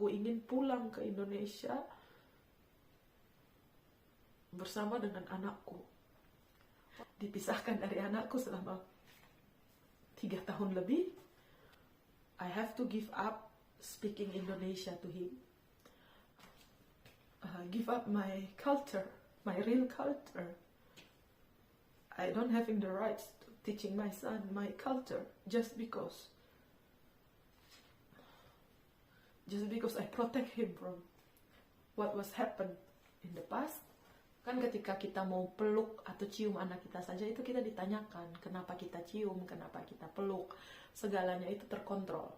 aku ingin pulang ke Indonesia bersama dengan anakku. Dipisahkan dari anakku selama 3 tahun lebih. I have to give up speaking Indonesia to him. Give up my culture, my real culture. I don't having the rights to teaching my son my culture just because I protect him from what was happened in the past. Kan ketika kita mau peluk atau cium anak kita saja itu kita ditanyakan kenapa kita cium, kenapa kita peluk, segalanya itu terkontrol.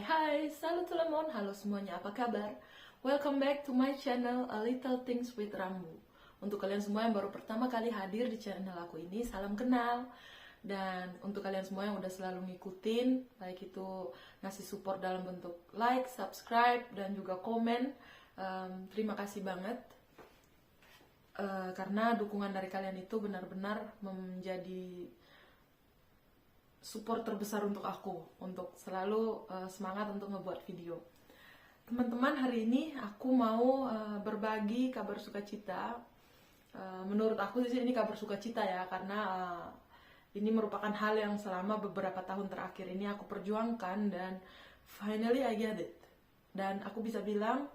Hai, salut teman, halo semuanya, apa kabar? Welcome back to my channel A Little Things with Rambu. Untuk kalian semua yang baru pertama kali hadir di channel aku ini, salam kenal. Dan untuk kalian semua yang udah selalu ngikutin, baik itu ngasih support dalam bentuk like, subscribe, dan juga komen, terima kasih banget. Karena dukungan dari kalian itu benar-benar menjadi support terbesar untuk aku, untuk selalu semangat untuk ngebuat video. Teman-teman, hari ini aku mau berbagi kabar sukacita. Menurut aku sih ini kabar sukacita ya, karena ini merupakan hal yang selama beberapa tahun terakhir ini aku perjuangkan dan finally I get it. Dan aku bisa bilang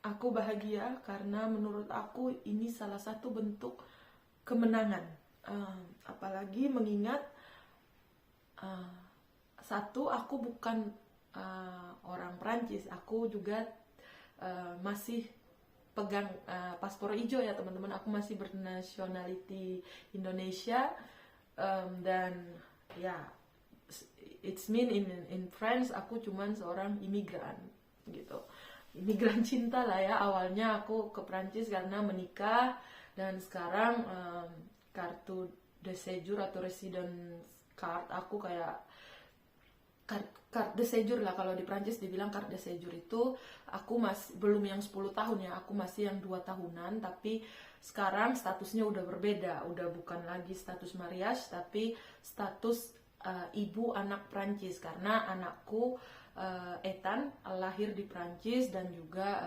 aku bahagia karena menurut aku ini salah satu bentuk kemenangan. Apalagi mengingat satu, aku bukan orang Perancis, aku juga masih pegang paspor hijau ya teman-teman. Aku masih bernationality Indonesia, dan ya it's mean in France aku cuman seorang imigran gitu, imigran cinta lah ya. Awalnya aku ke Perancis karena menikah, dan sekarang kartu de séjour atau residence card aku kayak carte de séjour lah, kalau di Prancis dibilang carte de séjour itu. Aku masih belum yang 10 tahun ya, aku masih yang 2 tahunan, tapi sekarang statusnya udah berbeda, udah bukan lagi status mariage tapi status ibu anak Prancis, karena anakku Ethan lahir di Prancis, dan juga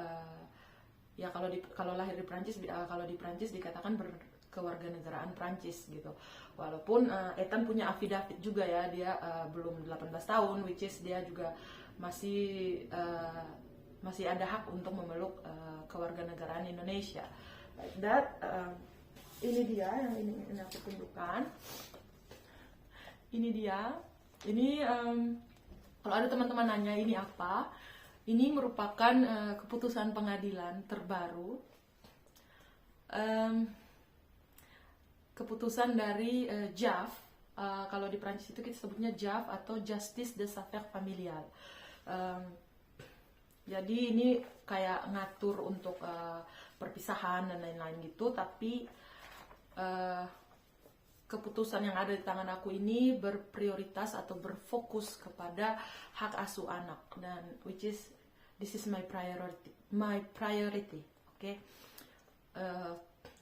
ya kalau lahir di Prancis, kalau di Prancis dikatakan kewarganegaraan Prancis gitu. Walaupun Ethan punya affidavit juga ya, dia belum 18 tahun, which is dia juga masih ada hak untuk memeluk kewarganegaraan Indonesia. Like that, ini dia yang ini aku tunjukkan. Ini dia. Ini kalau ada teman-teman nanya ini apa? Ini merupakan keputusan pengadilan terbaru. Keputusan dari JAF, kalau di Prancis itu kita sebutnya JAF atau Justice des Affaires Familiales. Jadi ini kayak ngatur untuk perpisahan dan lain-lain gitu, tapi keputusan yang ada di tangan aku ini berprioritas atau berfokus kepada hak asuh anak, dan which is this is my priority, okay?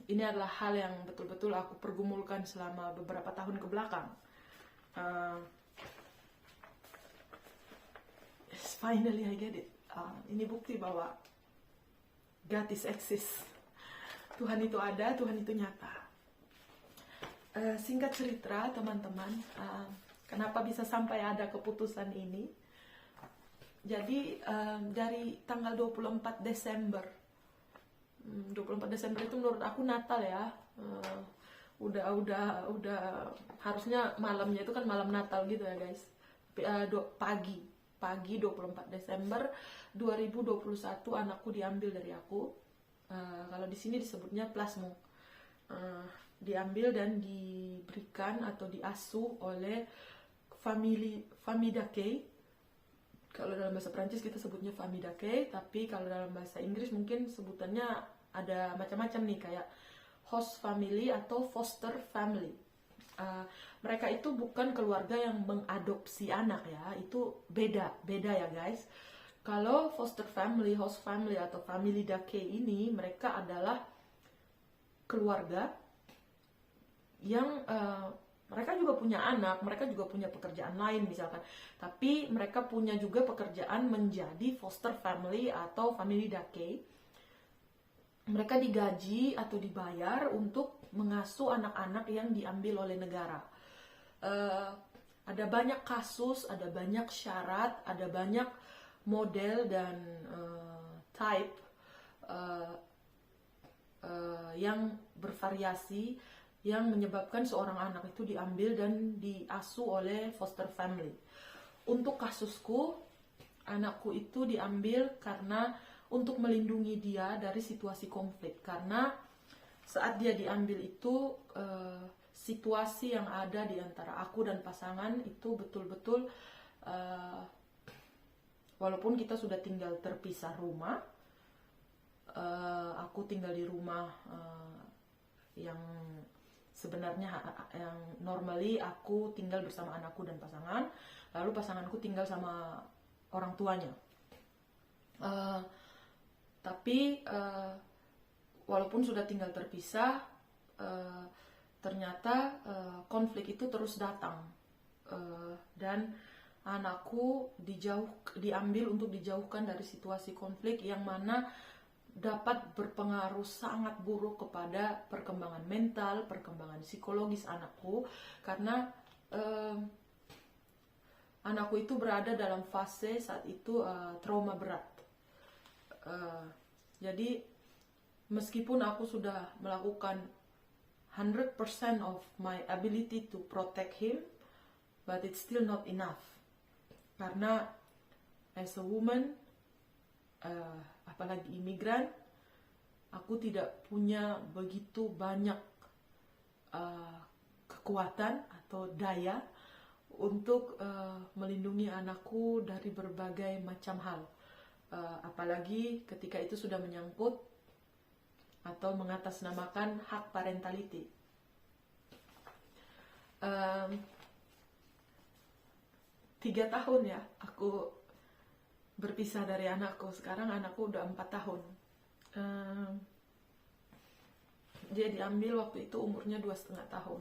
Ini adalah hal yang betul-betul aku pergumulkan selama beberapa tahun ke belakang. Finally I get it. Ini bukti bahwa God is exist. Tuhan itu ada, Tuhan itu nyata. Singkat cerita teman-teman, kenapa bisa sampai ada keputusan ini. Jadi dari tanggal 24 Desember itu menurut aku Natal ya. Udah harusnya malamnya itu kan malam Natal gitu ya guys. Pagi 24 Desember 2021 anakku diambil dari aku. Kalau di sini disebutnya plasmo. Diambil dan diberikan atau diasuh oleh famille d'accueil. Kalau dalam bahasa Prancis kita sebutnya famille d'accueil, tapi kalau dalam bahasa Inggris mungkin sebutannya ada macam-macam nih, kayak host family atau foster family. Mereka itu bukan keluarga yang mengadopsi anak ya, itu beda ya guys. Kalau foster family, host family atau family dake ini, mereka adalah keluarga yang mereka juga punya anak, mereka juga punya pekerjaan lain misalkan, tapi mereka punya juga pekerjaan menjadi foster family atau family dake. Mereka digaji atau dibayar untuk mengasuh anak-anak yang diambil oleh negara. Ada banyak kasus, ada banyak syarat, ada banyak model dan type yang bervariasi yang menyebabkan seorang anak itu diambil dan diasuh oleh foster family. Untuk kasusku, anakku itu diambil karena untuk melindungi dia dari situasi konflik. Karena saat dia diambil itu, situasi yang ada di antara aku dan pasangan itu betul-betul, walaupun kita sudah tinggal terpisah rumah, aku tinggal di rumah yang sebenarnya yang normally aku tinggal bersama anakku dan pasangan, lalu pasanganku tinggal sama orang tuanya. Tapi walaupun sudah tinggal terpisah, ternyata konflik itu terus datang, dan anakku diambil untuk dijauhkan dari situasi konflik yang mana dapat berpengaruh sangat buruk kepada perkembangan mental, perkembangan psikologis anakku, karena anakku itu berada dalam fase saat itu trauma berat. Jadi meskipun aku sudah melakukan 100% of my ability to protect him, but it's still not enough. Karena as a woman, apalagi imigran, aku tidak punya begitu banyak kekuatan atau daya untuk melindungi anakku dari berbagai macam hal, apalagi ketika itu sudah menyangkut atau mengatasnamakan hak parentality. 3 tahun ya aku berpisah dari anakku. Sekarang anakku udah 4 tahun. Dia diambil waktu itu umurnya 2,5 tahun.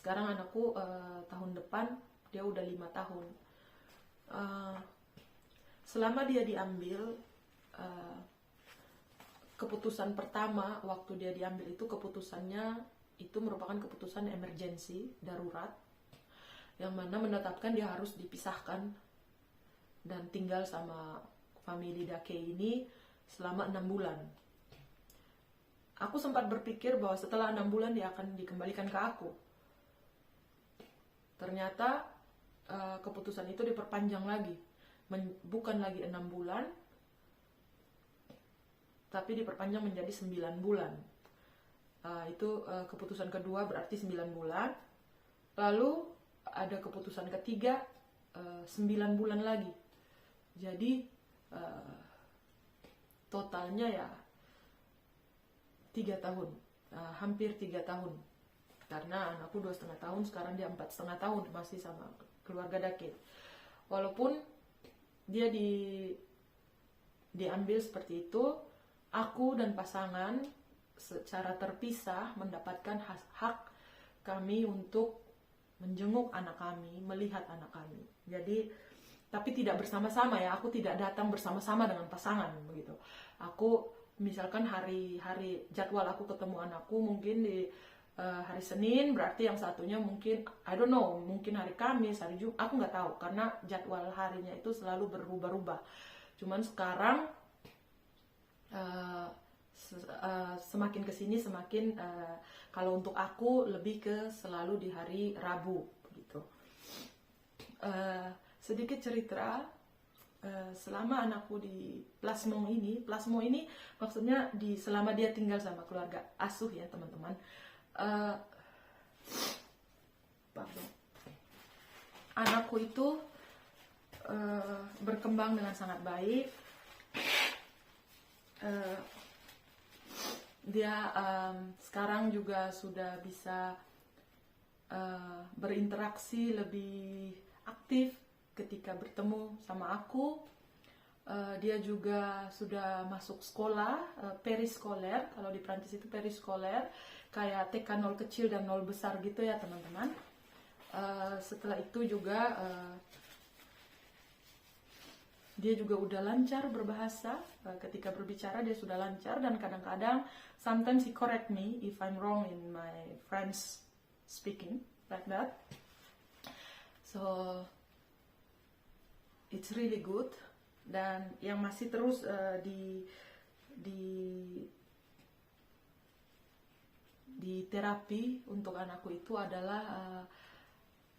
Sekarang anakku tahun depan dia udah 5 tahun. Selama dia diambil, keputusan pertama waktu dia diambil itu, keputusannya itu merupakan keputusan emergency, darurat, yang mana menetapkan dia harus dipisahkan dan tinggal sama family dake ini selama 6 bulan. Aku sempat berpikir bahwa setelah 6 bulan dia akan dikembalikan ke aku. Ternyata keputusan itu diperpanjang lagi, bukan lagi 6 bulan, tapi diperpanjang menjadi 9 bulan. Itu keputusan kedua, berarti 9 bulan. Lalu ada keputusan ketiga, 9 bulan lagi. Jadi totalnya ya 3 tahun, hampir 3 tahun. Karena anakku 2,5 tahun, sekarang dia 4,5 tahun masih sama keluarga dake. Walaupun dia diambil seperti itu, aku dan pasangan secara terpisah mendapatkan hak kami untuk menjenguk anak kami, melihat anak kami. Jadi, tapi tidak bersama-sama ya, aku tidak datang bersama-sama dengan pasangan begitu. Aku misalkan hari jadwal aku ketemu anakku mungkin di hari Senin, berarti yang satunya mungkin I don't know, mungkin hari Kamis, hari Jumat, aku nggak tahu karena jadwal harinya itu selalu berubah-ubah. Cuman sekarang semakin kesini semakin kalau untuk aku lebih ke selalu di hari Rabu gitu. Sedikit cerita, selama anakku di plasmo ini maksudnya selama dia tinggal sama keluarga asuh ya teman-teman. Anakku itu berkembang dengan sangat baik. Dia sekarang juga sudah bisa berinteraksi lebih aktif ketika bertemu sama aku. Dia juga sudah masuk sekolah, periskoler. Kalau di Prancis itu periskoler, kayak TK 0 kecil dan 0 besar gitu ya teman-teman. Setelah itu juga dia juga udah lancar berbahasa. Ketika berbicara dia sudah lancar, dan kadang-kadang sometimes he correct me if I'm wrong in my French speaking like that. So it's really good. Dan yang masih terus di terapi untuk anakku itu adalah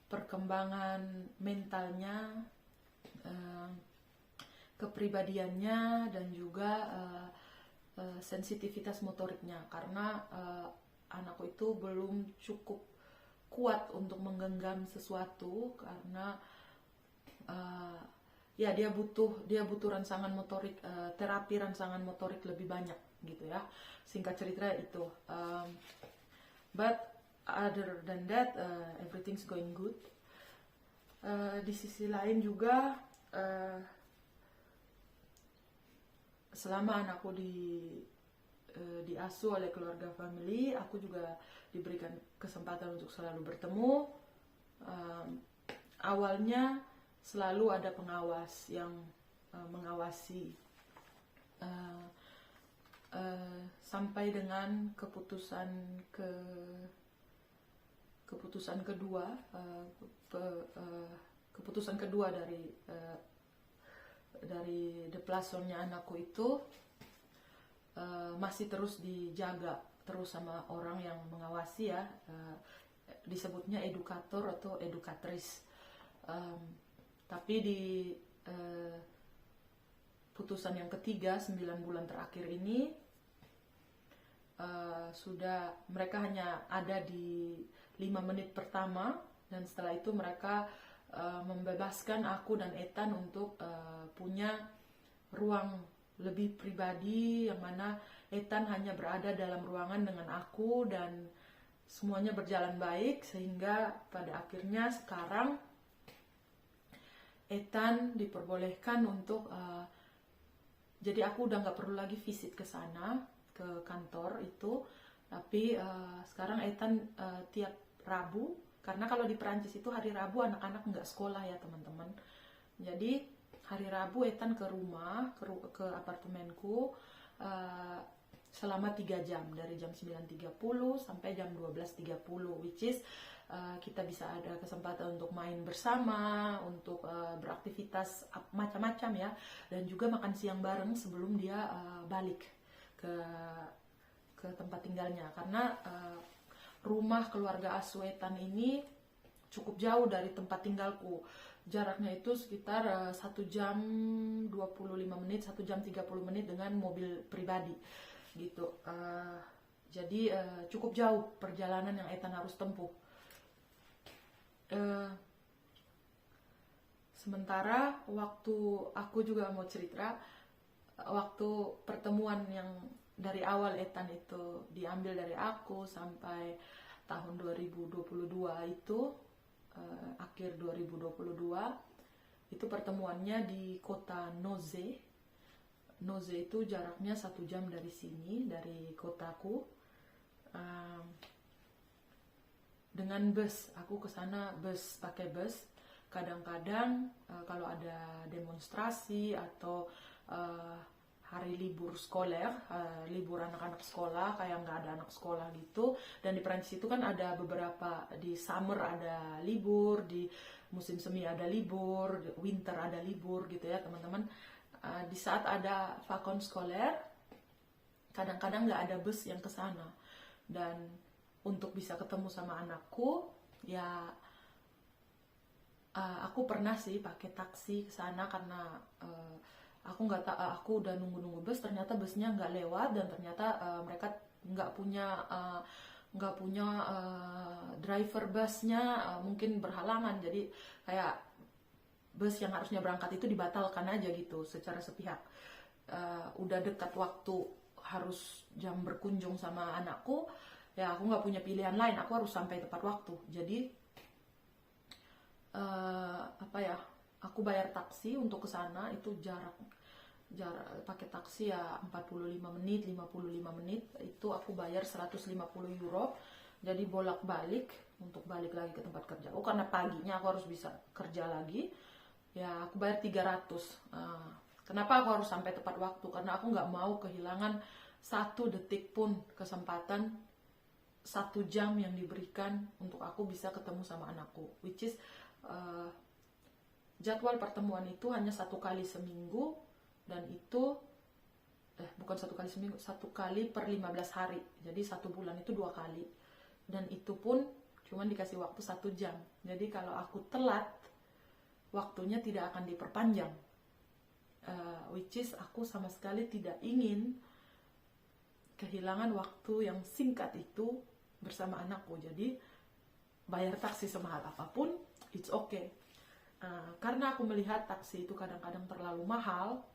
perkembangan mentalnya, kepribadiannya, dan juga sensitivitas motoriknya, karena anakku itu belum cukup kuat untuk menggenggam sesuatu, karena ya dia butuh rangsangan motorik, terapi rangsangan motorik lebih banyak gitu ya. Singkat cerita itu. But other than that, everything's going good. Di sisi lain juga, selama anakku diasuh oleh keluarga family, aku juga diberikan kesempatan untuk selalu bertemu. Awalnya selalu ada pengawas yang mengawasi sampai dengan keputusan kedua dari deplasornya anakku itu masih terus dijaga terus sama orang yang mengawasi ya, disebutnya edukator atau edukatris. Tapi di putusan yang ketiga 9 bulan terakhir ini sudah mereka hanya ada di 5 menit pertama, dan setelah itu mereka membebaskan aku dan Ethan untuk punya ruang lebih pribadi, yang mana Ethan hanya berada dalam ruangan dengan aku, dan semuanya berjalan baik, sehingga pada akhirnya sekarang Ethan diperbolehkan untuk jadi aku udah nggak perlu lagi visit ke sana, ke kantor itu, tapi sekarang Ethan tiap Rabu, karena kalau di Perancis itu hari Rabu anak-anak nggak sekolah ya teman-teman. Jadi hari Rabu Ethan ke rumah, ke apartemenku selama 3 jam, dari jam 9.30 sampai jam 12.30, which is kita bisa ada kesempatan untuk main bersama, untuk beraktivitas macam-macam ya, dan juga makan siang bareng sebelum dia balik ke tempat tinggalnya, karena rumah keluarga Asuetan ini cukup jauh dari tempat tinggalku. Jaraknya itu sekitar 1 jam 25 menit, 1 jam 30 menit dengan mobil pribadi gitu. Jadi cukup jauh perjalanan yang Ethan harus tempuh. Sementara waktu aku juga mau cerita, waktu pertemuan yang dari awal Ethan itu diambil dari aku sampai tahun 2022 itu, akhir 2022 itu pertemuannya di kota Noze. Noze itu jaraknya 1 jam dari sini, dari kotaku. Dengan bus, aku ke sana pakai bus. Kadang-kadang kalau ada demonstrasi atau hari libur sekolah, libur anak-anak sekolah, kayak nggak ada anak sekolah gitu. Dan di Prancis itu kan ada beberapa, di summer ada libur, di musim semi ada libur, di winter ada libur gitu ya teman-teman. Di saat ada vakon sekolah, kadang-kadang nggak ada bus yang ke sana. Dan untuk bisa ketemu sama anakku, ya aku pernah sih pakai taksi ke sana, karena aku udah nunggu bus, ternyata busnya nggak lewat, dan ternyata mereka nggak punya driver busnya, mungkin berhalangan, jadi kayak bus yang harusnya berangkat itu dibatalkan aja gitu secara sepihak. Udah dekat waktu harus jam berkunjung sama anakku, ya aku nggak punya pilihan lain, aku harus sampai tepat waktu. Jadi aku bayar taksi untuk ke sana, itu jarak jarak pakai taksi ya 45 menit, 55 menit, itu aku bayar 150 euro. Jadi bolak-balik untuk balik lagi ke tempat kerja. Oh, karena paginya aku harus bisa kerja lagi, ya aku bayar 300. Kenapa aku harus sampai tepat waktu? Karena aku nggak mau kehilangan 1 detik pun kesempatan 1 jam yang diberikan untuk aku bisa ketemu sama anakku. Which is jadwal pertemuan itu hanya 1 kali seminggu, dan itu bukan 1 kali seminggu, 1 kali per 15 hari. Jadi 1 bulan itu 2 kali. Dan itu pun cuma dikasih waktu 1 jam. Jadi kalau aku telat, waktunya tidak akan diperpanjang. Which is aku sama sekali tidak ingin kehilangan waktu yang singkat itu bersama anakku. Jadi bayar taksi semahal apapun, it's okay. Karena aku melihat taksi itu kadang-kadang terlalu mahal,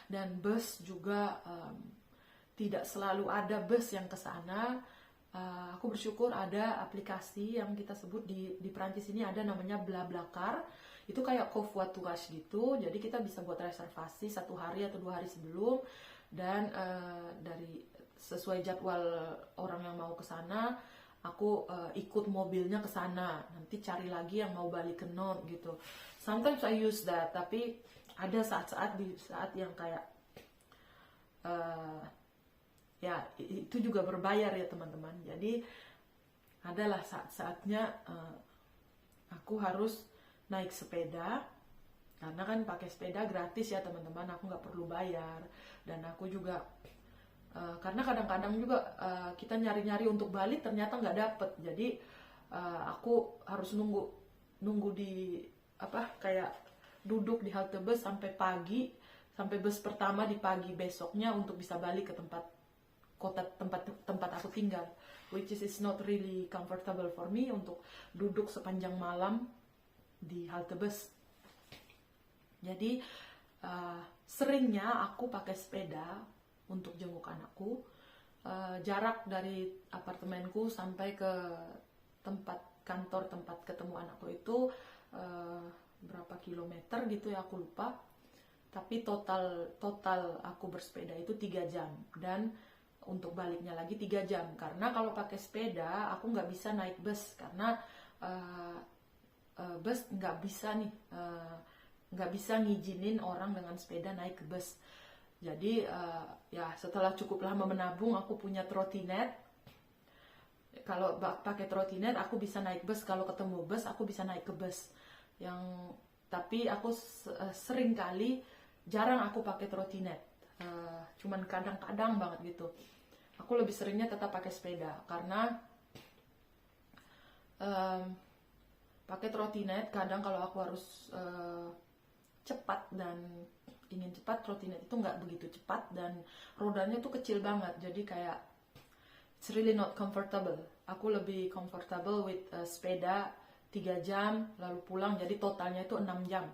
dan bus juga tidak selalu ada bus yang ke sana. Aku bersyukur ada aplikasi yang kita sebut di Prancis ini ada namanya BlaBlaCar. Itu kayak covoiturage gitu. Jadi kita bisa buat reservasi 1 hari atau 2 hari sebelum, dan dari sesuai jadwal orang yang mau ke sana, aku ikut mobilnya ke sana. Nanti cari lagi yang mau balik ke Nantes gitu. Sometimes I use that, tapi ada saat-saat yang kayak ya itu juga berbayar ya teman-teman. Jadi adalah saat-saatnya aku harus naik sepeda, karena kan pakai sepeda gratis ya teman-teman, aku nggak perlu bayar. Dan aku juga karena kadang-kadang juga kita nyari-nyari untuk balik ternyata nggak dapet. Jadi aku harus nunggu di kayak duduk di halte bus sampai pagi, sampai bus pertama di pagi besoknya untuk bisa balik ke tempat aku tinggal, which is not really comfortable for me untuk duduk sepanjang malam di halte bus. Jadi seringnya aku pakai sepeda untuk jenguk anakku. Jarak dari apartemenku sampai ke tempat kantor, tempat ketemu anakku itu berapa kilometer gitu ya, aku lupa. Tapi total aku bersepeda itu 3 jam, dan untuk baliknya lagi 3 jam. Karena kalau pakai sepeda aku nggak bisa naik bus, karena bus nggak bisa ngizinin orang dengan sepeda naik ke bus. Jadi ya setelah cukup lama menabung, aku punya trotinet. Kalau pakai trotinet aku bisa naik bus, kalau ketemu bus aku bisa naik ke bus. Tapi aku sering kali jarang aku pakai trotinet, cuman kadang-kadang banget gitu. Aku lebih seringnya tetap pakai sepeda, karena pakai trotinet kadang kalau aku harus cepat dan ingin cepat, trotinet itu nggak begitu cepat dan rodanya tuh kecil banget. Jadi kayak it's really not comfortable. Aku lebih comfortable with sepeda 3 jam lalu pulang, jadi totalnya itu 6 jam.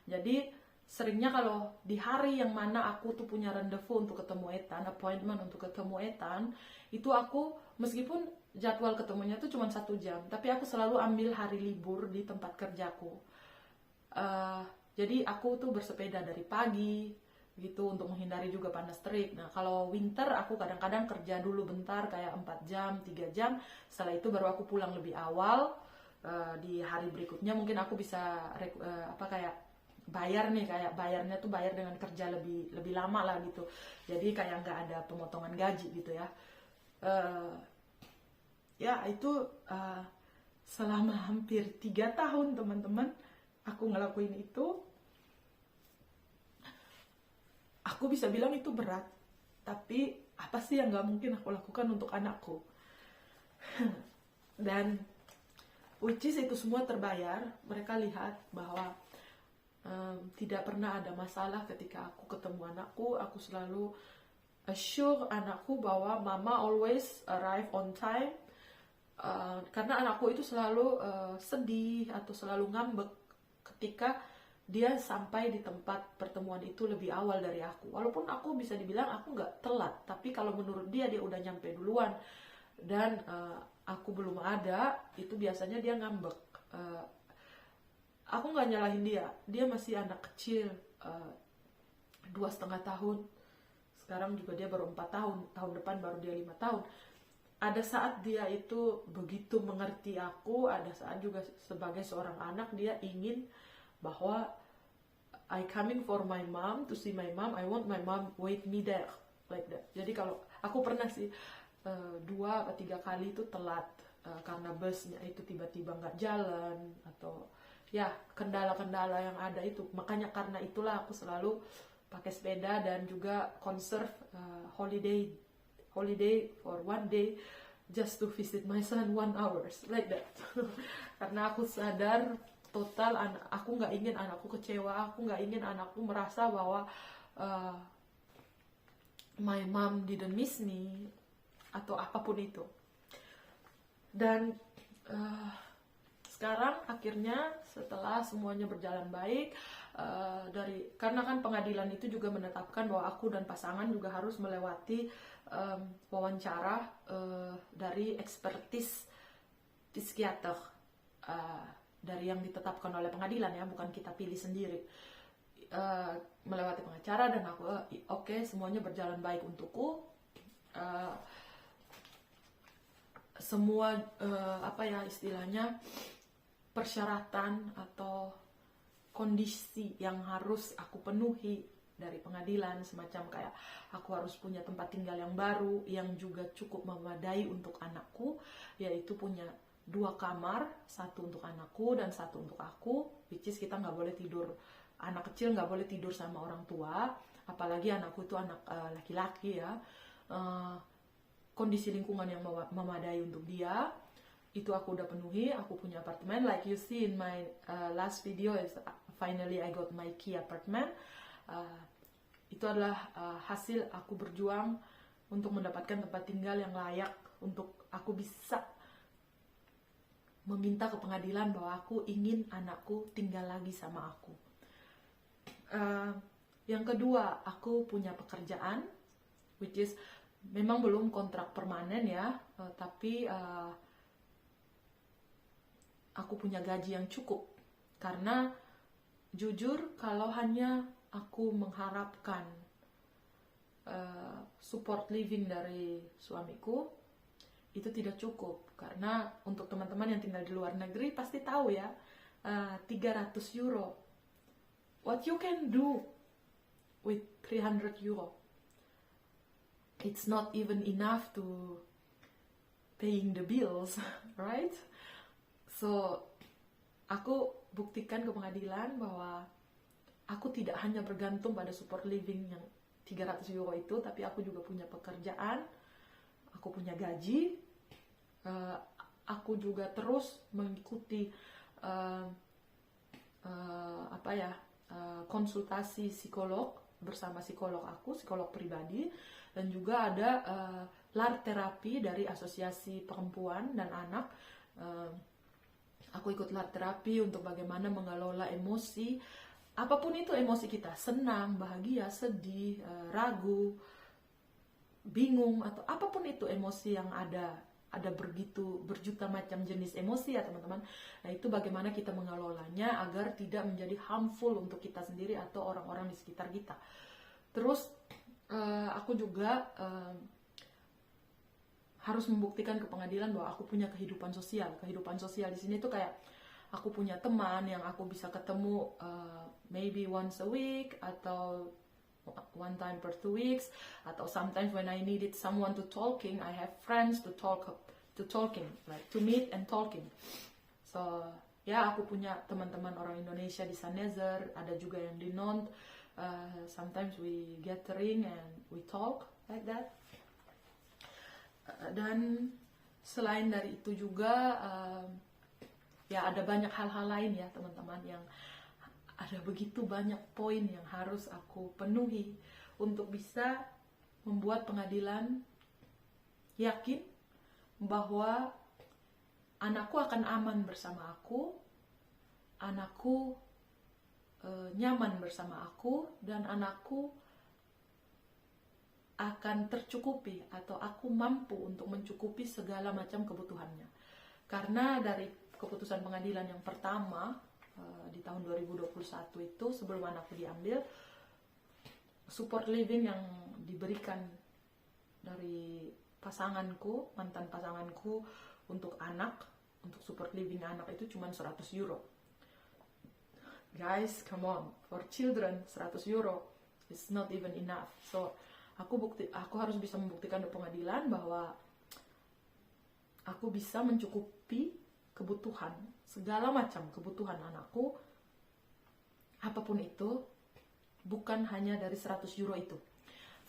Jadi seringnya kalau di hari yang mana aku tuh punya rendezvous untuk ketemu Ethan, appointment untuk ketemu Ethan, itu aku meskipun jadwal ketemunya tuh cuma 1 jam, tapi aku selalu ambil hari libur di tempat kerjaku. Jadi aku tuh bersepeda dari pagi gitu untuk menghindari juga panas terik. Nah kalau winter aku kadang-kadang kerja dulu bentar kayak 4 jam, 3 jam, setelah itu baru aku pulang lebih awal. Di hari berikutnya mungkin aku bisa kayak bayar nih, kayak bayarnya tuh bayar dengan kerja lebih lama lah gitu. Jadi kayak nggak ada pemotongan gaji gitu ya. Ya itu selama hampir 3 tahun teman-teman aku ngelakuin itu. Aku bisa bilang itu berat, tapi apa sih yang nggak mungkin aku lakukan untuk anakku? Dan which is itu semua terbayar. Mereka lihat bahwa tidak pernah ada masalah ketika aku ketemu anakku. Aku selalu assure anakku bahwa mama always arrive on time. Karena anakku itu selalu sedih atau selalu ngambek ketika dia sampai di tempat pertemuan itu lebih awal dari aku. Walaupun aku bisa dibilang aku nggak telat, tapi kalau menurut dia udah nyampe duluan dan aku belum ada, itu biasanya dia ngambek. Aku nggak nyalahin dia masih anak kecil. 2,5 tahun. Sekarang juga dia baru 4 tahun, tahun depan baru dia 5 tahun. Ada saat dia itu begitu mengerti aku, ada saat juga sebagai seorang anak dia ingin bahwa I coming for my mom, to see my mom, I want my mom wait me there, like that. Jadi kalau aku pernah sih 2 atau 3 kali itu telat karena busnya itu tiba-tiba nggak jalan, atau ya kendala-kendala yang ada itu. Makanya karena itulah aku selalu pakai sepeda dan juga conserve holiday for 1 day just to visit my son 1 hours, like that. Karena aku sadar total aku nggak ingin anakku kecewa, aku nggak ingin anakku merasa bahwa my mom didn't miss me atau apapun itu. Dan sekarang akhirnya setelah semuanya berjalan baik, karena kan pengadilan itu juga menetapkan bahwa aku dan pasangan juga harus melewati wawancara dari ekspertis psikiater dari yang ditetapkan oleh pengadilan, ya, bukan kita pilih sendiri. Melewati pengacara dan aku oke, semuanya berjalan baik untukku. Semua istilahnya persyaratan atau kondisi yang harus aku penuhi dari pengadilan, semacam kayak aku harus punya tempat tinggal yang baru yang juga cukup memadai untuk anakku, yaitu punya 2 kamar, 1 untuk anakku dan 1 untuk aku, which is kita nggak boleh tidur, anak kecil nggak boleh tidur sama orang tua, apalagi anakku itu anak laki-laki, ya. Kondisi lingkungan yang memadai untuk dia itu aku udah penuhi. Aku punya apartemen, like you see in my last video, is finally I got my key apartment. Itu adalah hasil aku berjuang untuk mendapatkan tempat tinggal yang layak untuk aku bisa meminta ke pengadilan bahwa aku ingin anakku tinggal lagi sama aku. Yang kedua, aku punya pekerjaan, which is memang belum kontrak permanen, ya, tapi aku punya gaji yang cukup. Karena jujur, kalau hanya aku mengharapkan support living dari suamiku, itu tidak cukup. Karena untuk teman-teman yang tinggal di luar negeri pasti tahu, ya, 300 euro. What you can do with 300 euro? It's not even enough to paying the bills, right? So, aku buktikan ke pengadilan bahwa aku tidak hanya bergantung pada support living yang 300 euro itu, tapi aku juga punya pekerjaan, aku punya gaji, aku juga terus mengikuti konsultasi psikolog bersama psikolog aku, psikolog pribadi, dan juga ada LAR terapi dari Asosiasi Perempuan dan Anak. Aku ikut LAR terapi untuk bagaimana mengelola emosi, apapun itu emosi kita, senang, bahagia, sedih, ragu, bingung, atau apapun itu emosi yang ada begitu berjuta macam jenis emosi, ya teman-teman. Nah, itu bagaimana kita mengelolanya agar tidak menjadi harmful untuk kita sendiri atau orang-orang di sekitar kita. Terus aku juga harus membuktikan ke pengadilan bahwa aku punya kehidupan sosial. Kehidupan sosial di sini tuh kayak aku punya teman yang aku bisa ketemu maybe once a week atau 1 time per 2 weeks, atau sometimes when I needed someone to talking, I have friends to talking, like to meet and talking. So ya, aku punya teman-teman orang Indonesia di Sanezer, ada juga yang di Nantes. Sometimes we gathering and we talk like that. Dan selain dari itu juga ya ada banyak hal-hal lain, ya teman-teman, yang ada begitu banyak poin yang harus aku penuhi untuk bisa membuat pengadilan yakin bahwa anakku akan aman bersama aku, anakku nyaman bersama aku, dan anakku akan tercukupi atau aku mampu untuk mencukupi segala macam kebutuhannya. Karena dari keputusan pengadilan yang pertama di tahun 2021 itu, sebelum anakku diambil, support living yang diberikan dari pasanganku, mantan pasanganku untuk anak, untuk support living anak itu cuma 100 euro. Guys, come on, for children 100 euro is not even enough. So aku harus bisa membuktikan di pengadilan bahwa aku bisa mencukupi kebutuhan, segala macam kebutuhan anakku, apapun itu, bukan hanya dari 100 euro itu.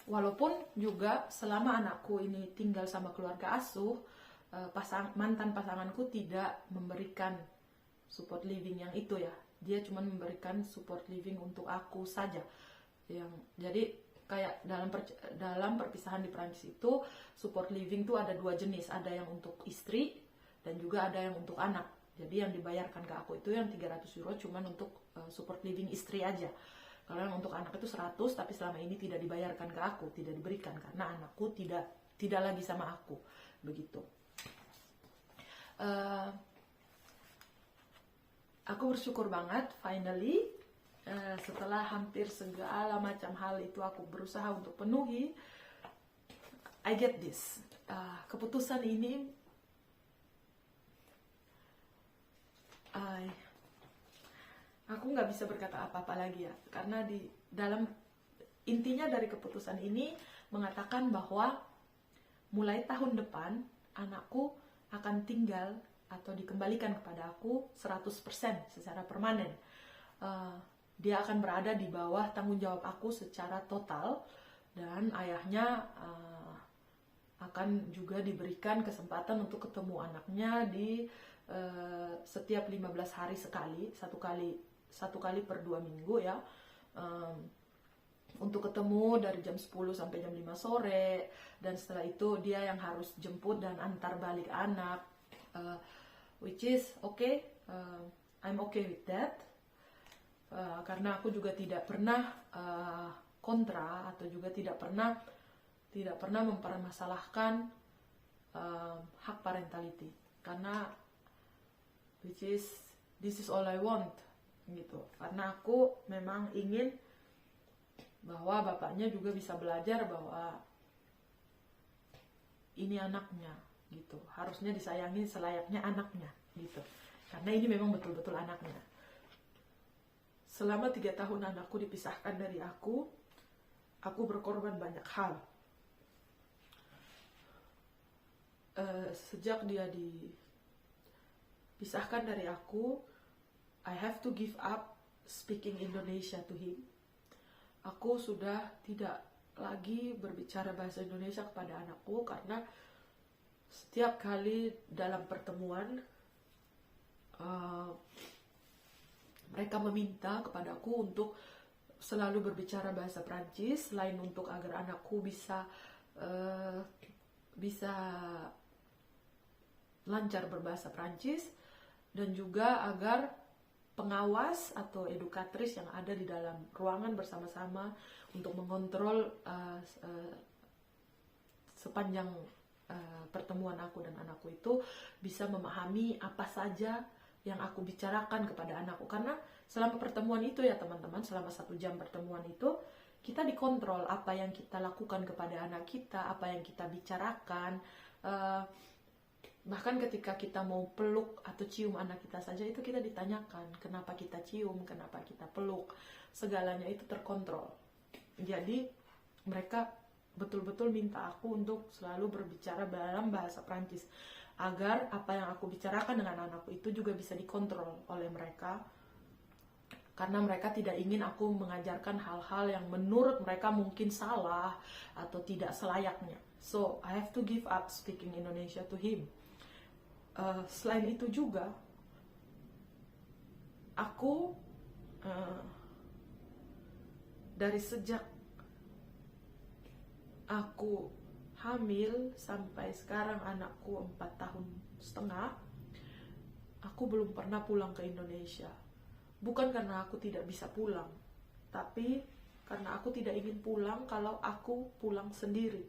Walaupun juga selama anakku ini tinggal sama keluarga asuh, mantan pasanganku tidak memberikan support living yang itu ya. Dia cuma memberikan support living untuk aku saja. Jadi kayak dalam perpisahan di Prancis itu, support living itu ada 2 jenis. Ada yang untuk istri dan juga ada yang untuk anak. Jadi yang dibayarkan ke aku itu yang 300 euro cuma untuk support living istri aja. Kalau yang untuk anak itu 100, tapi selama ini tidak dibayarkan ke aku, tidak diberikan karena anakku tidak lagi sama aku. Begitu. Aku bersyukur banget, finally, setelah hampir segala macam hal itu aku berusaha untuk penuhi, I get this. Keputusan ini, aku nggak bisa berkata apa-apa lagi ya, karena intinya dari keputusan ini mengatakan bahwa mulai tahun depan anakku akan tinggal atau dikembalikan kepada aku 100% secara permanen. Dia akan berada di bawah tanggung jawab aku secara total, dan ayahnya akan juga diberikan kesempatan untuk ketemu anaknya di setiap 15 hari sekali, satu kali per 2 minggu ya, untuk ketemu dari jam 10 sampai jam 5 sore, dan setelah itu dia yang harus jemput dan antar balik anak, which is okay. I'm okay with that, karena aku juga tidak pernah kontra atau juga tidak pernah mempermasalahkan hak parentality, karena this is all I want gitu. Karena aku memang ingin bahwa bapaknya juga bisa belajar bahwa ini anaknya gitu, harusnya disayangi selayaknya anaknya gitu, karena ini memang betul-betul anaknya. Selama 3 tahun anakku dipisahkan dari aku berkorban banyak hal. Sejak dia dipisahkan dari aku, I have to give up speaking Indonesia to him. Aku sudah tidak lagi berbicara bahasa Indonesia kepada anakku, karena setiap kali dalam pertemuan mereka meminta kepadaku untuk selalu berbicara bahasa Prancis, selain untuk agar anakku bisa lancar berbahasa Prancis, dan juga agar pengawas atau edukatris yang ada di dalam ruangan bersama-sama untuk mengontrol sepanjang pertemuan aku dan anakku itu bisa memahami apa saja yang aku bicarakan kepada anakku. Karena selama pertemuan itu ya teman-teman, selama 1 jam pertemuan itu, kita dikontrol apa yang kita lakukan kepada anak kita, apa yang kita bicarakan. Bahkan ketika kita mau peluk atau cium anak kita saja, itu kita ditanyakan kenapa kita cium, kenapa kita peluk, segalanya itu terkontrol. Jadi mereka betul-betul minta aku untuk selalu berbicara dalam bahasa Prancis, agar apa yang aku bicarakan dengan anakku itu juga bisa dikontrol oleh mereka, karena mereka tidak ingin aku mengajarkan hal-hal yang menurut mereka mungkin salah atau tidak selayaknya. So I have to give up speaking Indonesia to him. Selain itu juga aku dari sejak aku hamil sampai sekarang anakku 4,5 tahun, aku belum pernah pulang ke Indonesia. Bukan karena aku tidak bisa pulang, tapi karena aku tidak ingin pulang kalau aku pulang sendiri.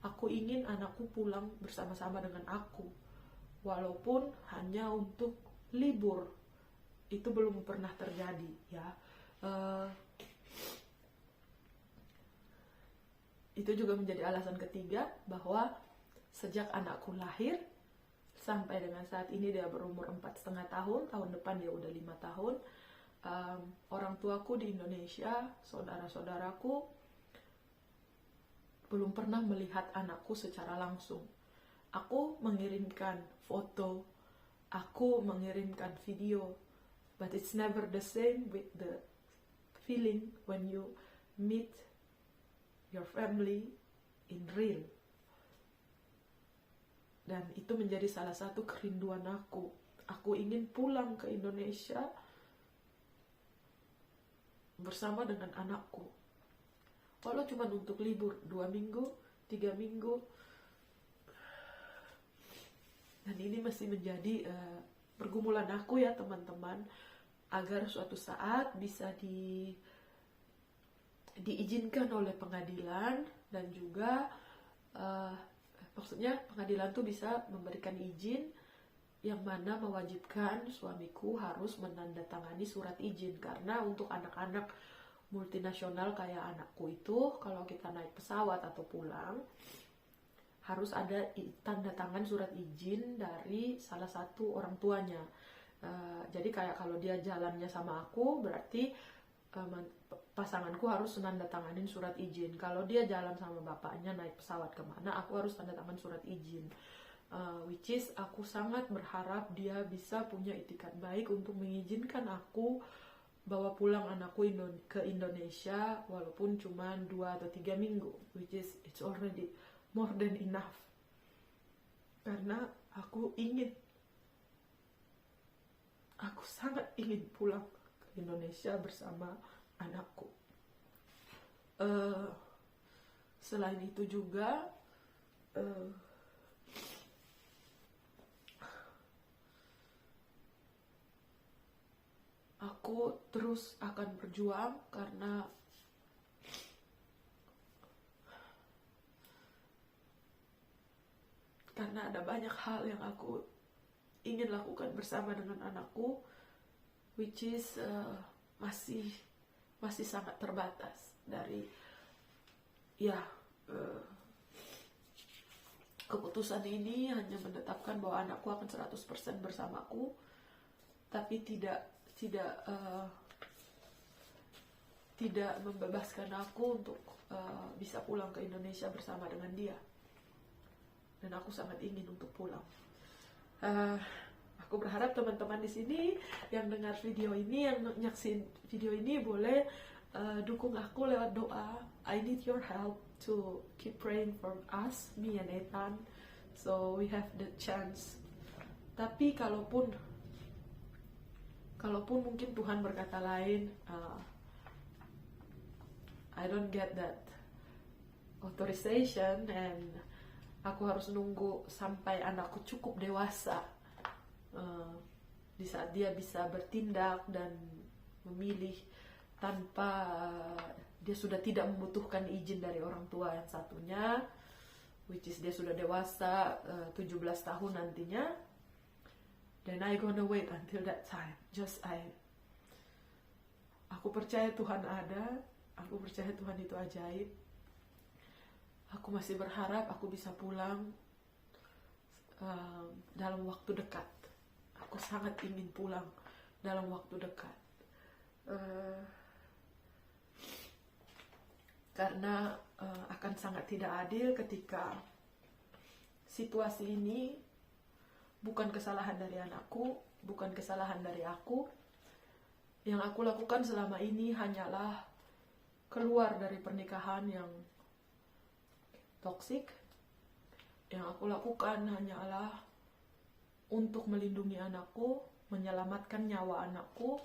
Aku ingin anakku pulang bersama-sama dengan aku, walaupun hanya untuk libur. Itu belum pernah terjadi ya. itu juga menjadi alasan ketiga bahwa sejak anakku lahir sampai dengan saat ini dia berumur 4,5 tahun, tahun depan dia udah 5 tahun, orang tuaku di Indonesia, saudara-saudaraku belum pernah melihat anakku secara langsung. Aku mengirimkan foto, aku mengirimkan video, but it's never the same with the feeling when you meet your family in real. Dan itu menjadi salah satu kerinduan aku. Aku ingin pulang ke Indonesia bersama dengan anakku. Walau cuma untuk libur 2 minggu, 3 minggu. Dan ini masih menjadi pergumulan aku ya teman-teman, agar suatu saat bisa diizinkan oleh pengadilan, dan juga maksudnya pengadilan tuh bisa memberikan izin yang mana mewajibkan suamiku harus menandatangani surat izin. Karena untuk anak-anak multinasional kayak anakku itu, kalau kita naik pesawat atau pulang harus ada tanda tangan surat izin dari salah satu orang tuanya. Jadi kayak kalau dia jalannya sama aku, berarti pasanganku harus tanda tanganin surat izin. Kalau dia jalan sama bapaknya naik pesawat kemana, aku harus tanda tangan surat izin. Which is aku sangat berharap dia bisa punya itikat baik untuk mengizinkan aku bawa pulang anakku ke Indonesia walaupun cuma 2 atau 3 minggu, which is it's already more than enough. Karena aku sangat ingin pulang ke Indonesia bersama anakku. Selain itu juga aku terus akan berjuang karena ada banyak hal yang aku ingin lakukan bersama dengan anakku, which is masih sangat terbatas dari keputusan ini hanya menetapkan bahwa anakku akan 100% bersamaku, tapi tidak membebaskan aku untuk bisa pulang ke Indonesia bersama dengan dia. Dan aku sangat ingin untuk pulang. Aku berharap teman-teman di sini yang dengar video ini, yang nyaksin video ini, boleh dukung aku lewat doa. I need your help to keep praying for us, me and Ethan, so we have the chance. Tapi kalaupun mungkin Tuhan berkata lain, I don't get that authorization, and aku harus nunggu sampai anakku cukup dewasa, di saat dia bisa bertindak dan memilih tanpa dia sudah tidak membutuhkan izin dari orang tua yang satunya, which is dia sudah dewasa, 17 tahun nantinya. Then I gonna wait until that time. Aku percaya Tuhan ada, aku percaya Tuhan itu ajaib. Aku masih berharap aku bisa pulang dalam waktu dekat. Aku sangat ingin pulang dalam waktu dekat. Karena akan sangat tidak adil ketika situasi ini bukan kesalahan dari anakku, bukan kesalahan dari aku. Yang aku lakukan selama ini hanyalah keluar dari pernikahan yang toksik. Yang aku lakukan hanyalah untuk melindungi anakku, menyelamatkan nyawa anakku.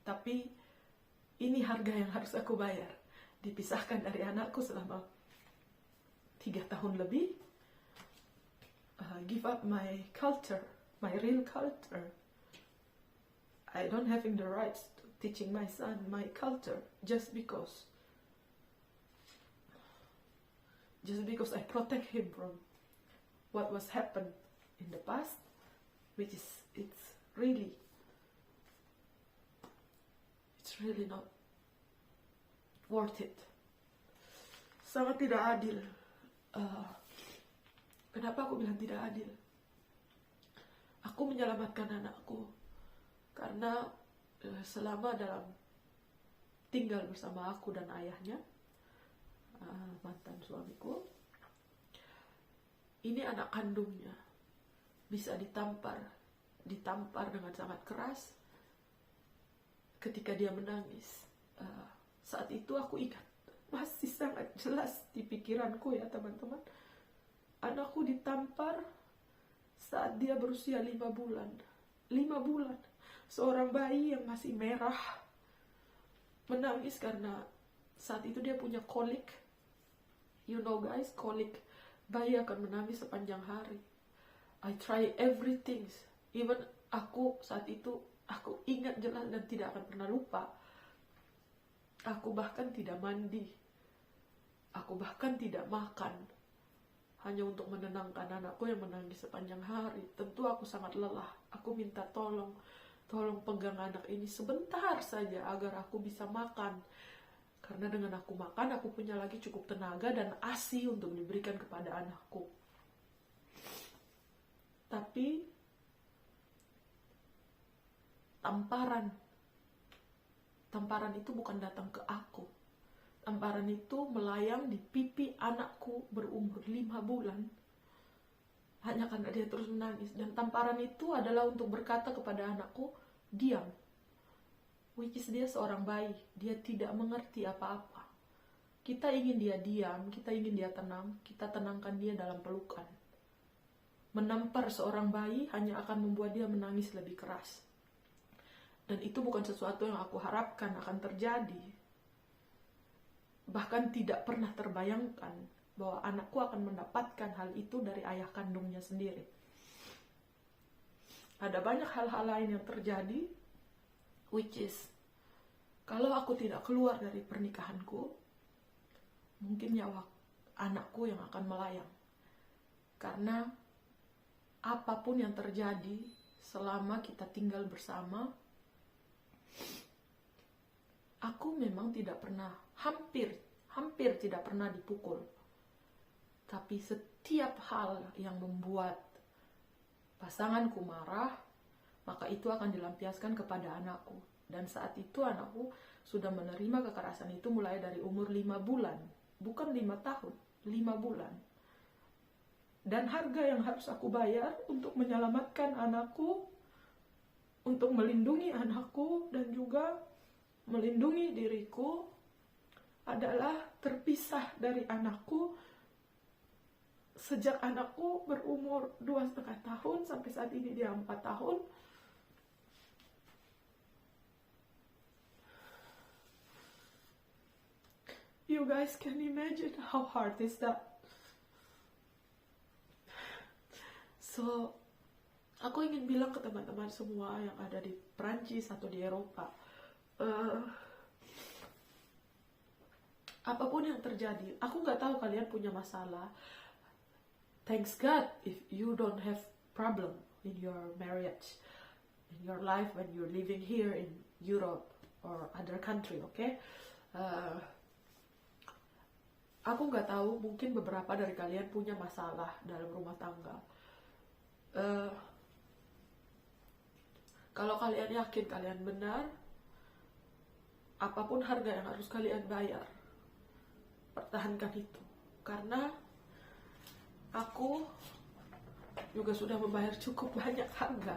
Tapi ini harga yang harus aku bayar. Dipisahkan dari anakku selama 3 tahun lebih. Give up my culture, my real culture. I don't having the rights to teaching my son my culture just because I protect him from what was happened in the past, which is it's really not worth it. Sangat tidak adil. Kenapa aku bilang tidak adil? Aku menyelamatkan anakku karena selama dalam tinggal bersama aku dan ayahnya, mantan suamiku, ini anak kandungnya bisa ditampar dengan sangat keras ketika dia menangis. Saat itu aku ingat, masih sangat jelas di pikiranku ya teman-teman. Anakku ditampar saat dia berusia 5 bulan. 5 bulan. Seorang bayi yang masih merah menangis karena saat itu dia punya kolik. You know guys, kolik. Bayi akan menangis sepanjang hari. I try everything. Even aku saat itu, aku ingat jelas dan tidak akan pernah lupa. Aku bahkan tidak mandi. Aku bahkan tidak makan. Hanya untuk menenangkan anakku yang menangis sepanjang hari. Tentu aku sangat lelah. Aku minta tolong pegang anak ini sebentar saja agar aku bisa makan. Karena dengan aku makan, aku punya lagi cukup tenaga dan ASI untuk diberikan kepada anakku. Tapi tamparan itu bukan datang ke aku. Tamparan itu melayang di pipi anakku berumur 5 bulan. Hanya karena dia terus menangis. Dan tamparan itu adalah untuk berkata kepada anakku, diam. Which is dia seorang bayi. Dia tidak mengerti apa-apa. Kita ingin dia diam, kita ingin dia tenang, kita tenangkan dia dalam pelukan. Menampar seorang bayi hanya akan membuat dia menangis lebih keras. Dan itu bukan sesuatu yang aku harapkan akan terjadi. Bahkan tidak pernah terbayangkan bahwa anakku akan mendapatkan hal itu dari ayah kandungnya sendiri. Ada banyak hal-hal lain yang terjadi, which is, kalau aku tidak keluar dari pernikahanku, mungkin nyawa anakku yang akan melayang. Karena apapun yang terjadi selama kita tinggal bersama, aku memang tidak pernah, hampir tidak pernah dipukul. Tapi setiap hal yang membuat pasanganku marah, maka itu akan dilampiaskan kepada anakku. Dan saat itu anakku sudah menerima kekerasan itu mulai dari umur 5 bulan. Bukan 5 tahun, 5 bulan. Dan harga yang harus aku bayar untuk menyelamatkan anakku, untuk melindungi anakku, dan juga melindungi diriku, adalah terpisah dari anakku sejak anakku berumur 2,5 tahun sampai saat ini dia 4 tahun. You guys can imagine how hard is that? So, aku ingin bilang ke teman-teman semua yang ada di Perancis atau di Eropa, apapun yang terjadi, aku nggak tahu kalian punya masalah. Thanks God if you don't have problem in your marriage, in your life when you're living here in Europe or other country, okay? Aku nggak tahu, mungkin beberapa dari kalian punya masalah dalam rumah tangga. Kalau kalian yakin kalian benar, apapun harga yang harus kalian bayar, pertahankan itu. Karena aku juga sudah membayar cukup banyak harga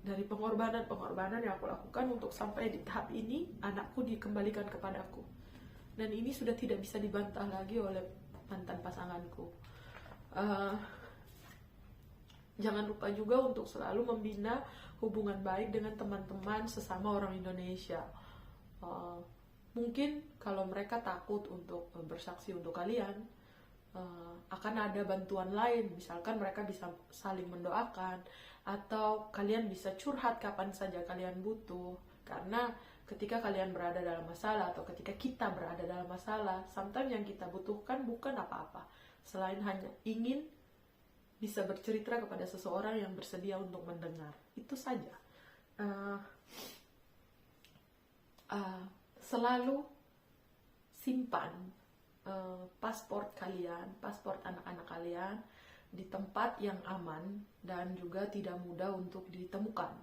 dari pengorbanan yang aku lakukan untuk sampai di tahap ini anakku dikembalikan kepadaku. Dan ini sudah tidak bisa dibantah lagi oleh mantan pasanganku. Jangan lupa juga untuk selalu membina hubungan baik dengan teman-teman sesama orang Indonesia. Mungkin kalau mereka takut untuk bersaksi untuk kalian, akan ada bantuan lain. Misalkan mereka bisa saling mendoakan, atau kalian bisa curhat kapan saja kalian butuh. Karena ketika kalian berada dalam masalah, atau ketika kita berada dalam masalah, sometimes yang kita butuhkan bukan apa-apa selain hanya ingin bisa bercerita kepada seseorang yang bersedia untuk mendengar. Itu saja. Selalu simpan paspor kalian, paspor anak-anak kalian di tempat yang aman dan juga tidak mudah untuk ditemukan.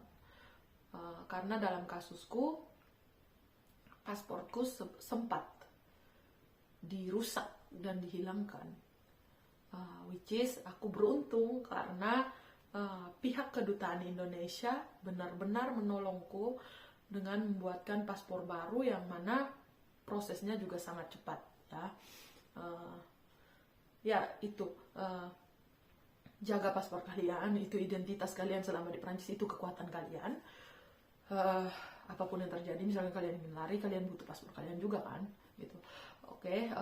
Karena dalam kasusku, pasportku sempat dirusak dan dihilangkan, which is aku beruntung karena pihak kedutaan Indonesia benar-benar menolongku dengan membuatkan paspor baru yang mana prosesnya juga sangat cepat, ya. Ya itu, jaga paspor kalian, itu identitas kalian selama di Prancis, itu kekuatan kalian. Apapun yang terjadi, misalnya kalian ingin lari, kalian butuh paspor kalian juga kan, gitu. Oke,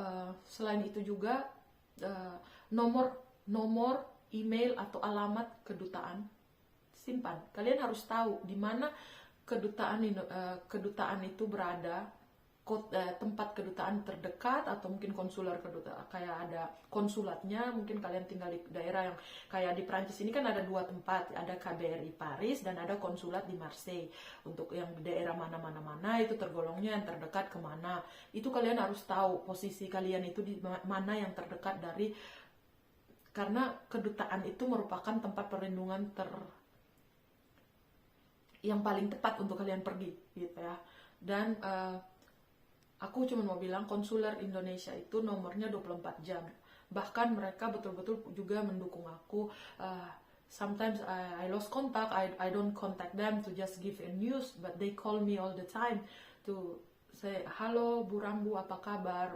selain itu juga nomor email atau alamat kedutaan simpan. Kalian harus tahu di mana kedutaan itu berada, tempat kedutaan terdekat, atau mungkin konsuler kedutaan, kayak ada konsulatnya. Mungkin kalian tinggal di daerah yang kayak di Prancis ini kan ada 2 tempat, ada KBRI Paris dan ada konsulat di Marseille. Untuk yang di daerah mana itu tergolongnya yang terdekat kemana, itu kalian harus tahu posisi kalian itu di mana yang terdekat dari, karena kedutaan itu merupakan tempat perlindungan yang paling tepat untuk kalian pergi, gitu ya. Dan aku cuma mau bilang, konsuler Indonesia itu nomornya 24 jam. Bahkan mereka betul-betul juga mendukung aku. Sometimes I lost contact, I don't contact them to just give a news, but they call me all the time to say, halo Bu Rambu, apa kabar?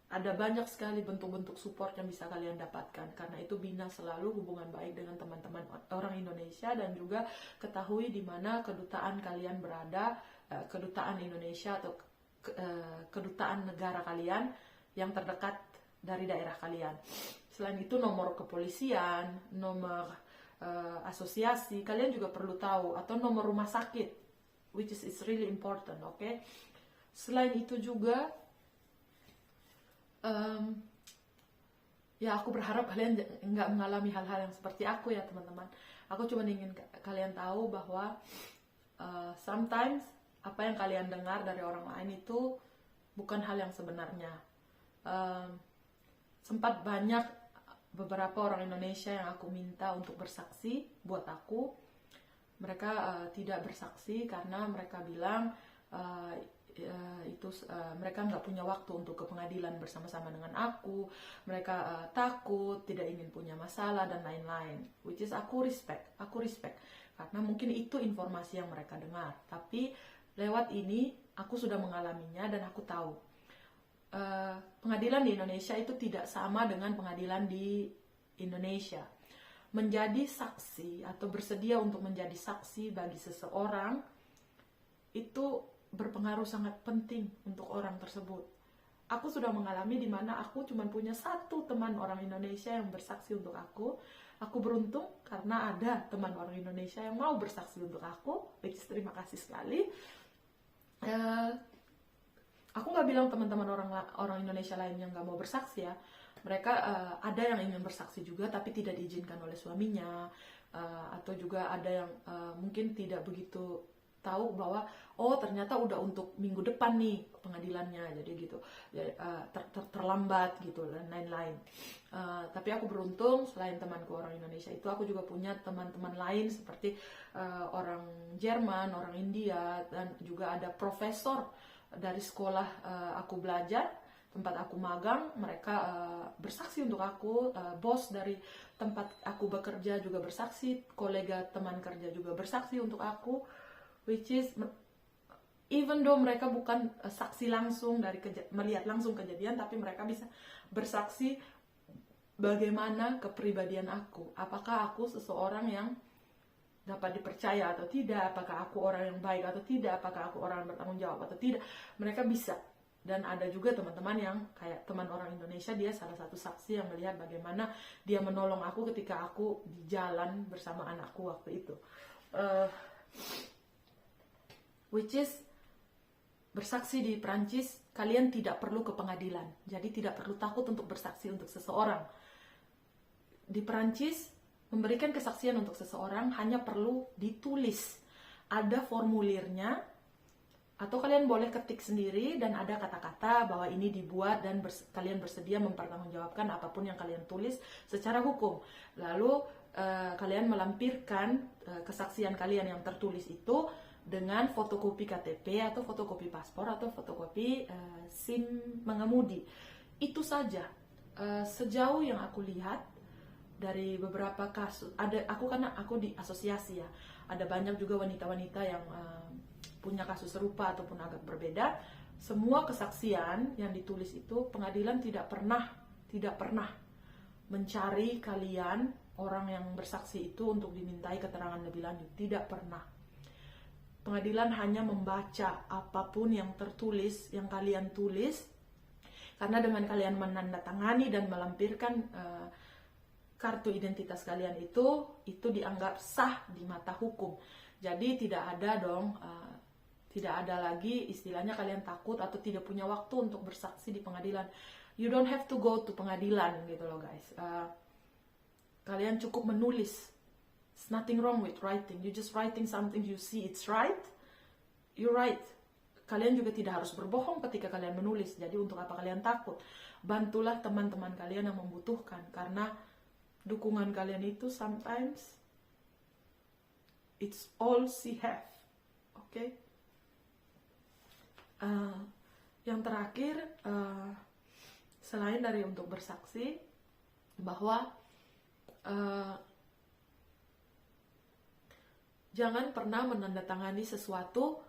Ada banyak sekali bentuk-bentuk support yang bisa kalian dapatkan. Karena itu bina selalu hubungan baik dengan teman-teman orang Indonesia, dan juga ketahui di mana kedutaan kalian berada, kedutaan Indonesia atau kedutaan negara kalian yang terdekat dari daerah kalian. Selain itu, nomor kepolisian, nomor asosiasi kalian juga perlu tahu, atau nomor rumah sakit, which is really important, okay? Selain itu juga ya aku berharap kalian nggak mengalami hal-hal yang seperti aku, ya teman-teman. Aku cuma ingin kalian tahu bahwa sometimes apa yang kalian dengar dari orang lain itu bukan hal yang sebenarnya. Sempat banyak beberapa orang Indonesia yang aku minta untuk bersaksi buat aku. Mereka tidak bersaksi karena mereka bilang mereka nggak punya waktu untuk ke pengadilan bersama-sama dengan aku. Mereka takut, tidak ingin punya masalah dan lain-lain. Which is aku respect karena mungkin itu informasi yang mereka dengar. Tapi lewat ini aku sudah mengalaminya dan aku tahu pengadilan di Indonesia itu tidak sama dengan pengadilan di Indonesia. Menjadi saksi atau bersedia untuk menjadi saksi bagi seseorang itu berpengaruh sangat penting untuk orang tersebut. Aku sudah mengalami di mana aku cuma punya 1 teman orang Indonesia yang bersaksi untuk aku. Aku beruntung karena ada teman orang Indonesia yang mau bersaksi untuk aku, which is terima kasih sekali. Aku nggak bilang teman-teman orang Indonesia lain yang nggak mau bersaksi, ya. Mereka ada yang ingin bersaksi juga tapi tidak diizinkan oleh suaminya, atau juga ada yang mungkin tidak begitu tahu bahwa ternyata udah untuk minggu depan nih pengadilannya, jadi gitu, terlambat gitu dan lain-lain. Tapi aku beruntung, selain temanku orang Indonesia itu, aku juga punya teman-teman lain seperti orang Jerman, orang India, dan juga ada profesor dari sekolah aku belajar, tempat aku magang. Mereka bersaksi untuk aku, bos dari tempat aku bekerja juga bersaksi, kolega teman kerja juga bersaksi untuk aku, which is even though mereka bukan saksi langsung dari melihat langsung kejadian, tapi mereka bisa bersaksi bagaimana kepribadian aku. Apakah aku seseorang yang dapat dipercaya atau tidak, apakah aku orang yang baik atau tidak, apakah aku orang yang bertanggung jawab atau tidak. Mereka bisa. Dan ada juga teman-teman yang kayak teman orang Indonesia, dia salah satu saksi yang melihat bagaimana dia menolong aku ketika aku di jalan bersama anakku waktu itu. Which is, bersaksi di Prancis, kalian tidak perlu ke pengadilan. Jadi tidak perlu takut untuk bersaksi untuk seseorang. Di Prancis, memberikan kesaksian untuk seseorang hanya perlu ditulis. Ada formulirnya Atau kalian boleh ketik sendiri dan ada kata-kata bahwa ini dibuat dan kalian bersedia mempertanggungjawabkan apapun yang kalian tulis secara hukum. Lalu kalian melampirkan kesaksian kalian yang tertulis itu dengan fotokopi KTP atau fotokopi paspor atau fotokopi SIM mengemudi. Itu saja. Sejauh yang aku lihat dari beberapa kasus, karena aku di asosiasi ya, ada banyak juga wanita-wanita yang punya kasus serupa ataupun agak berbeda. Semua kesaksian yang ditulis itu pengadilan tidak pernah mencari kalian orang yang bersaksi itu untuk dimintai keterangan lebih lanjut, tidak pernah. Pengadilan hanya membaca apapun yang tertulis, yang kalian tulis, karena dengan kalian menandatangani dan melampirkan kartu identitas kalian itu dianggap sah di mata hukum. Jadi tidak ada lagi istilahnya kalian takut atau tidak punya waktu untuk bersaksi di pengadilan. You don't have to go to pengadilan gitu loh guys. Kalian cukup menulis. There's nothing wrong with writing. You just writing something you see it's right. You write. Kalian juga tidak harus berbohong ketika kalian menulis. Jadi untuk apa kalian takut? Bantulah teman-teman kalian yang membutuhkan, karena dukungan kalian itu sometimes it's all she have. Okay? Yang terakhir, selain dari untuk bersaksi, bahwa jangan pernah menandatangani sesuatu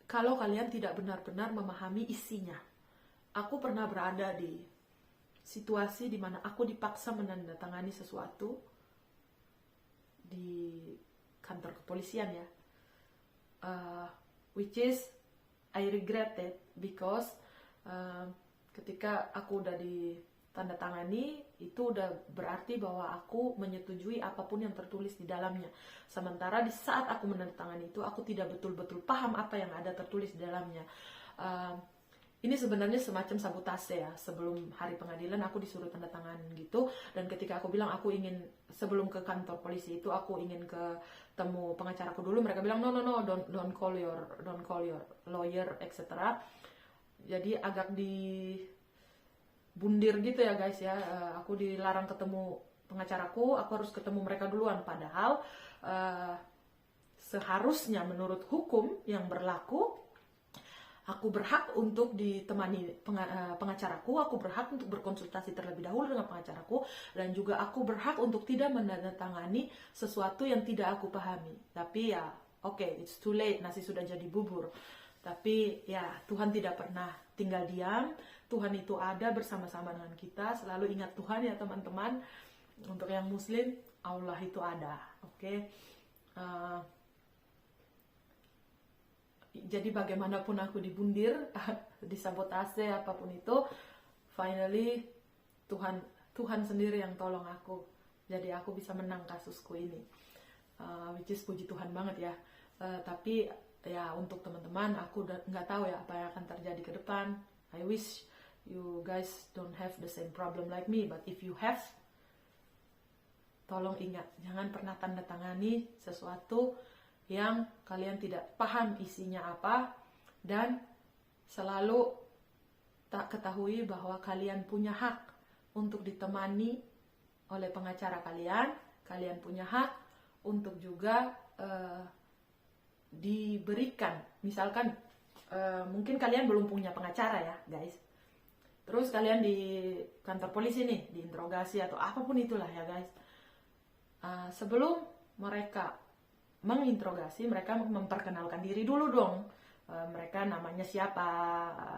kalau kalian tidak benar-benar memahami isinya. Aku pernah berada di situasi di mana aku dipaksa menandatangani sesuatu di kantor kepolisian ya, which is I regret it because ketika aku udah ditandatangani itu udah berarti bahwa aku menyetujui apapun yang tertulis di dalamnya. Sementara di saat aku menandatangani itu aku tidak betul-betul paham apa yang ada tertulis di dalamnya. Ini sebenarnya semacam sabotase ya. Sebelum hari pengadilan aku disuruh tanda tangan gitu, dan ketika aku bilang aku ingin sebelum ke kantor polisi itu aku ingin ketemu pengacaraku dulu, mereka bilang no don't call your lawyer etc. Jadi agak dibundir gitu ya guys ya. Aku dilarang ketemu pengacaraku, aku harus ketemu mereka duluan, padahal seharusnya menurut hukum yang berlaku aku berhak untuk ditemani pengacaraku, aku berhak untuk berkonsultasi terlebih dahulu dengan pengacaraku, dan juga aku berhak untuk tidak menandatangani sesuatu yang tidak aku pahami. Tapi ya, oke, it's too late, nasi sudah jadi bubur. Tapi ya, Tuhan tidak pernah tinggal diam, Tuhan itu ada bersama-sama dengan kita. Selalu ingat Tuhan ya teman-teman. Untuk yang muslim, Allah itu ada, oke? Jadi bagaimanapun aku dibundir, disabotase apapun itu, finally Tuhan sendiri yang tolong aku. Jadi aku bisa menang kasusku ini, which is puji Tuhan banget ya. Tapi ya untuk teman-teman, aku nggak tahu ya apa yang akan terjadi ke depan. I wish you guys don't have the same problem like me, but if you have, tolong ingat, jangan pernah tanda tangani sesuatu yang kalian tidak paham isinya apa, dan selalu tak ketahui bahwa kalian punya hak untuk ditemani oleh pengacara kalian, kalian punya hak untuk juga diberikan, misalkan mungkin kalian belum punya pengacara ya guys, terus kalian di kantor polisi nih, diinterogasi atau apapun itulah ya guys, sebelum mereka menginterogasi, mereka memperkenalkan diri dulu dong. Mereka namanya siapa,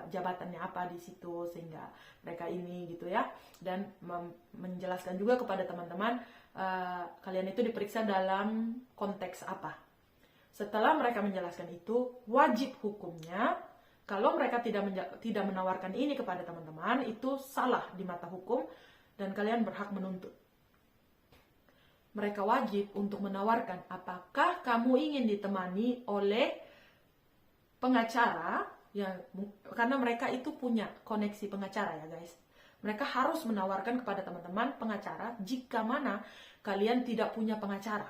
jabatannya apa di situ, sehingga mereka ini gitu ya. Dan menjelaskan juga kepada teman-teman, kalian itu diperiksa dalam konteks apa. Setelah mereka menjelaskan itu, wajib hukumnya, kalau mereka tidak menawarkan ini kepada teman-teman, itu salah di mata hukum dan kalian berhak menuntut. Mereka wajib untuk menawarkan apakah kamu ingin ditemani oleh pengacara, karena mereka itu punya koneksi pengacara ya guys. Mereka harus menawarkan kepada teman-teman pengacara jika mana kalian tidak punya pengacara.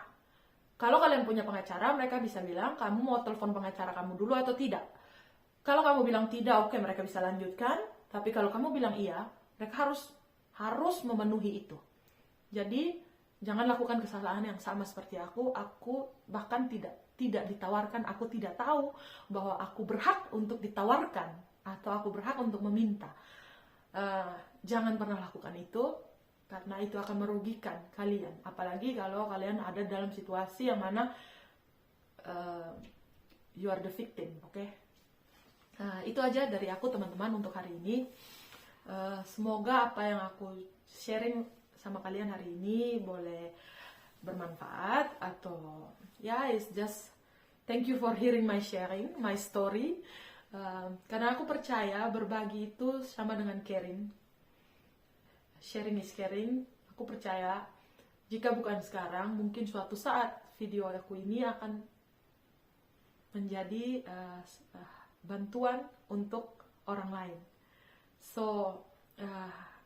Kalau kalian punya pengacara, mereka bisa bilang kamu mau telepon pengacara kamu dulu atau tidak. Kalau kamu bilang tidak, oke, mereka bisa lanjutkan. Tapi kalau kamu bilang iya, mereka harus memenuhi itu. Jadi jangan lakukan kesalahan yang sama seperti aku. Aku bahkan tidak ditawarkan. Aku tidak tahu bahwa aku berhak untuk ditawarkan atau aku berhak untuk meminta. Jangan pernah lakukan itu, karena itu akan merugikan kalian. Apalagi kalau kalian ada dalam situasi yang mana you are the victim, oke? Itu aja dari aku, teman-teman, untuk hari ini. Semoga apa yang aku sharing sama kalian hari ini boleh bermanfaat, atau it's just thank you for hearing my sharing, my story. Karena aku percaya berbagi itu sama dengan caring. Sharing is caring. Aku percaya jika bukan sekarang, mungkin suatu saat video aku ini akan menjadi bantuan untuk orang lain. So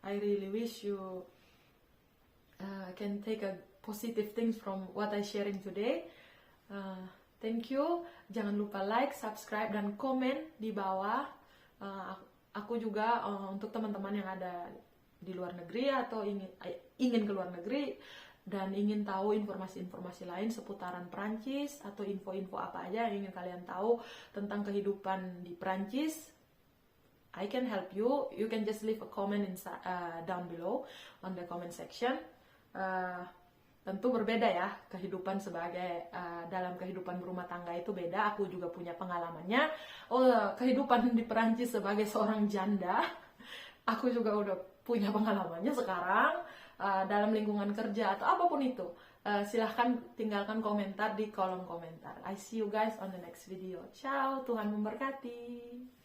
I really wish you can take a positive things from what I sharing today. Thank you. Jangan lupa like, subscribe, dan komen di bawah. Aku juga untuk teman-teman yang ada di luar negeri atau ingin ke luar negeri dan ingin tahu informasi-informasi lain seputaran Prancis atau info-info apa aja yang ingin kalian tahu tentang kehidupan di Prancis, I can help you. You can just leave a comment down below on the comment section. Tentu berbeda ya, kehidupan sebagai dalam kehidupan berumah tangga itu beda. Aku juga punya pengalamannya. Kehidupan di Perancis sebagai seorang janda, aku juga udah punya pengalamannya sekarang dalam lingkungan kerja atau apapun itu. Silahkan tinggalkan komentar di kolom komentar. I see you guys on the next video. Ciao, Tuhan memberkati.